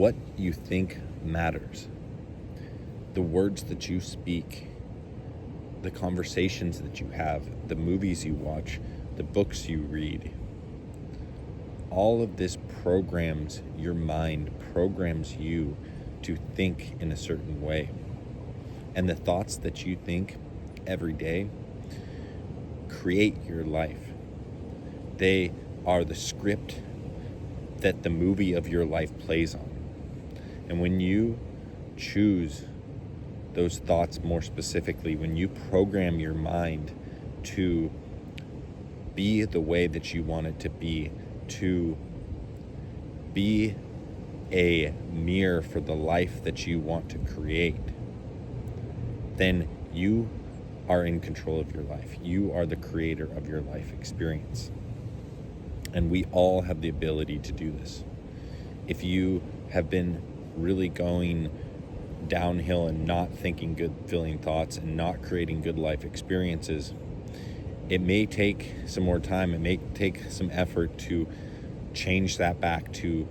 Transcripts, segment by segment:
what you think matters. The words that you speak, the conversations that you have, the movies you watch, the books you read, all of this programs your mind, programs you to think in a certain way. And the thoughts that you think every day create your life. They are the script that the movie of your life plays on. And when you choose those thoughts more specifically, when you program your mind to be the way that you want it to be a mirror for the life that you want to create, then you are in control of your life. You are the creator of your life experience. And we all have the ability to do this. If you have been really going downhill and not thinking good feeling thoughts and not creating good life experiences, it may take some more time. It may take some effort to change that back, to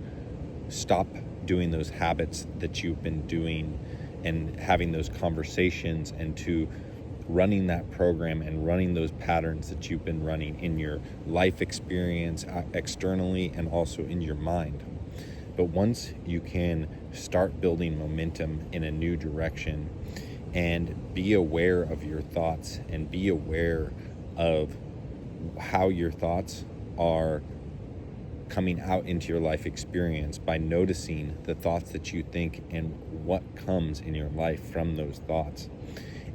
stop doing those habits that you've been doing and having those conversations, and to running that program and running those patterns that you've been running in your life experience externally and also in your mind. But once you can start building momentum in a new direction and be aware of your thoughts and be aware of how your thoughts are coming out into your life experience by noticing the thoughts that you think and what comes in your life from those thoughts,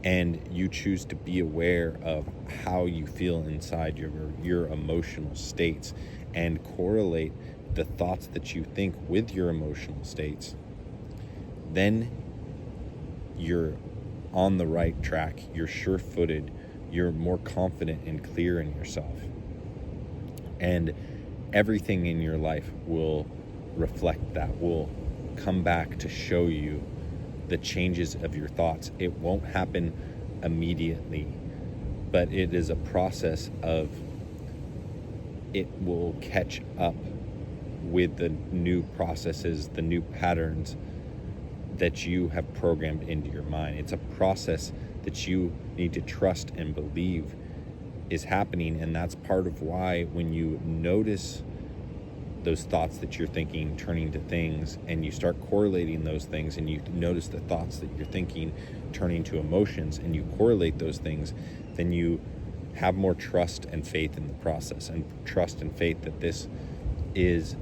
and you choose to be aware of how you feel inside your emotional states and correlate the thoughts that you think with your emotional states, then you're on the right track. You're sure-footed. You're more confident and clear in yourself. And everything in your life will reflect that, will come back to show you the changes of your thoughts. It won't happen immediately, but it is a process of it will catch up with the new processes, the new patterns that you have programmed into your mind. It's a process that you need to trust and believe is happening. And that's part of why when you notice those thoughts that you're thinking turning to things, and you start correlating those things, and you notice the thoughts that you're thinking turning to emotions, and you correlate those things, then you have more trust and faith in the process, and trust and faith that this is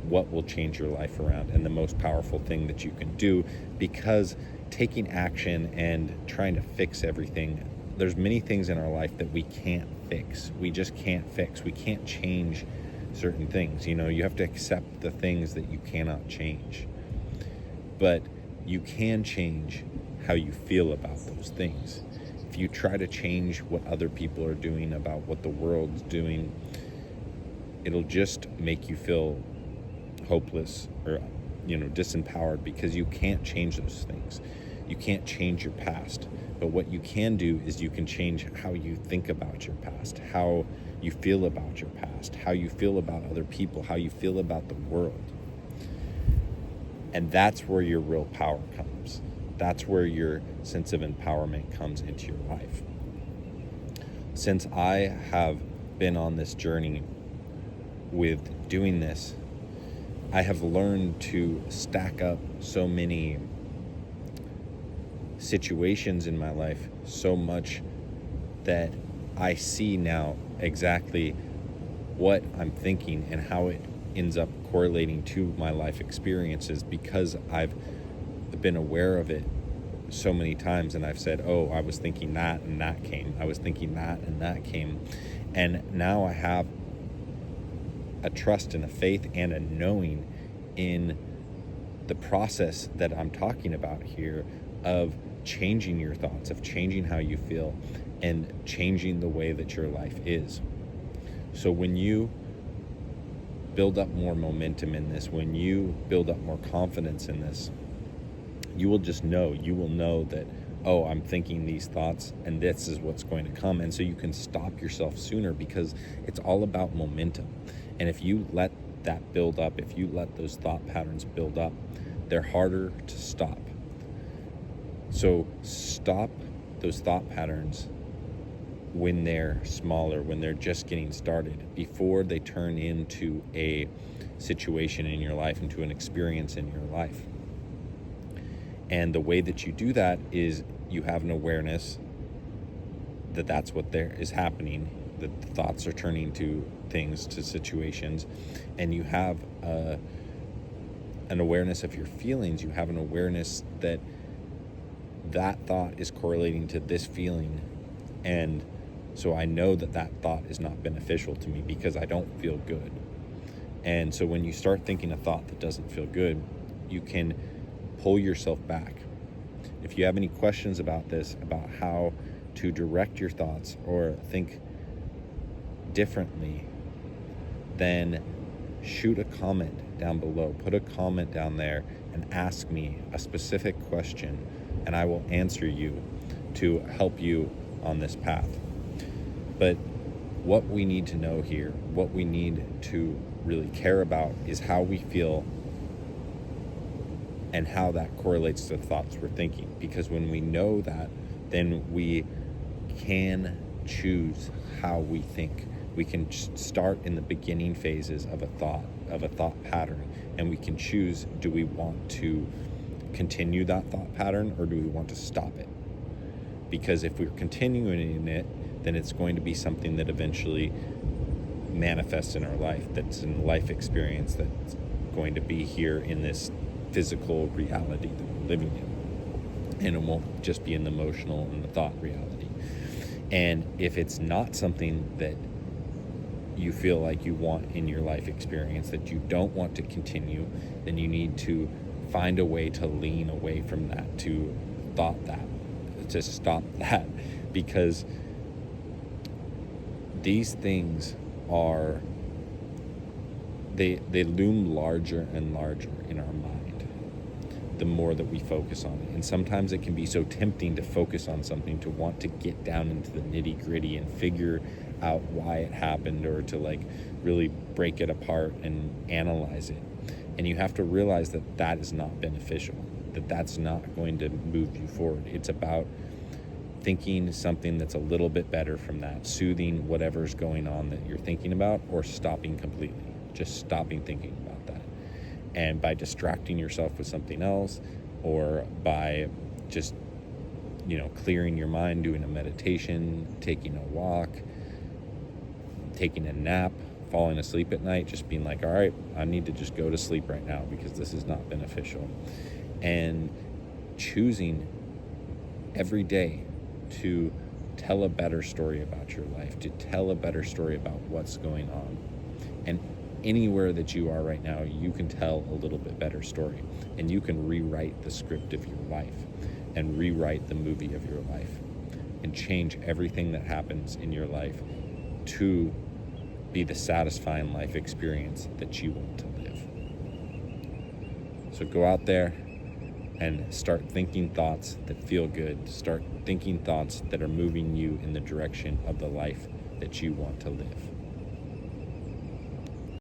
what will change your life around and the most powerful thing that you can do. Because taking action and trying to fix everything, there's many things in our life that we can't fix. We just can't fix. We can't change certain things. You have to accept the things that you cannot change. But you can change how you feel about those things. If you try to change what other people are doing, about what the world's doing, it'll just make you feel hopeless or disempowered, because you can't change those things. You can't change your past. But what you can do is you can change how you think about your past, how you feel about your past, how you feel about other people, how you feel about the world. And that's where your real power comes. That's where your sense of empowerment comes into your life. Since I have been on this journey with doing this, I have learned to stack up so many situations in my life so much that I see now exactly what I'm thinking and how it ends up correlating to my life experiences, because I've been aware of it so many times, and I've said, oh, I was thinking that and that came. I was thinking that and that came. And now I have a trust and a faith and a knowing in the process that I'm talking about here of changing your thoughts, of changing how you feel, and changing the way that your life is. So when you build up more momentum in this, when you build up more confidence in this, you will know that, oh, I'm thinking these thoughts and this is what's going to come. And so you can stop yourself sooner, because it's all about momentum. And if you let that build up, if you let those thought patterns build up, they're harder to stop. So stop those thought patterns when they're smaller, when they're just getting started, before they turn into a situation in your life, into an experience in your life. And the way that you do that is you have an awareness that that's what there is happening, that the thoughts are turning to things, to situations, and you have an awareness of your feelings. You have an awareness that that thought is correlating to this feeling, and so I know that that thought is not beneficial to me because I don't feel good. And so when you start thinking a thought that doesn't feel good, you can pull yourself back. If you have any questions about this, about how to direct your thoughts or think differently, then shoot a comment down below. Put a comment down there and ask me a specific question, and I will answer you to help you on this path. But what we need to know here, what we need to really care about, is how we feel and how that correlates to the thoughts we're thinking. Because when we know that, then we can choose how we think. We can start in the beginning phases of a thought pattern, and we can choose, do we want to continue that thought pattern or do we want to stop it? Because if we're continuing it, then it's going to be something that eventually manifests in our life, that's in life experience, that's going to be here in this physical reality that we're living in. And it won't just be in the emotional and the thought reality. And if it's not something that you feel like you want in your life experience, that you don't want to continue, then you need to find a way to lean away from that, to stop that, because these things are, they loom larger and larger in our mind the more that we focus on it. And sometimes it can be so tempting to focus on something, to want to get down into the nitty-gritty and figure out why it happened, or to like really break it apart and analyze it. And you have to realize that that is not beneficial, that that's not going to move you forward. It's about thinking something that's a little bit better from that, soothing whatever's going on that you're thinking about, or stopping completely, just stopping thinking about that. And by distracting yourself with something else, or by just, clearing your mind, doing a meditation, taking a walk, taking a nap, falling asleep at night, just being like, all right, I need to just go to sleep right now because this is not beneficial. And choosing every day to tell a better story about your life, to tell a better story about what's going on. And anywhere that you are right now, you can tell a little bit better story, and you can rewrite the script of your life and rewrite the movie of your life and change everything that happens in your life to be the satisfying life experience that you want to live. So go out there and start thinking thoughts that feel good. Start thinking thoughts that are moving you in the direction of the life that you want to live.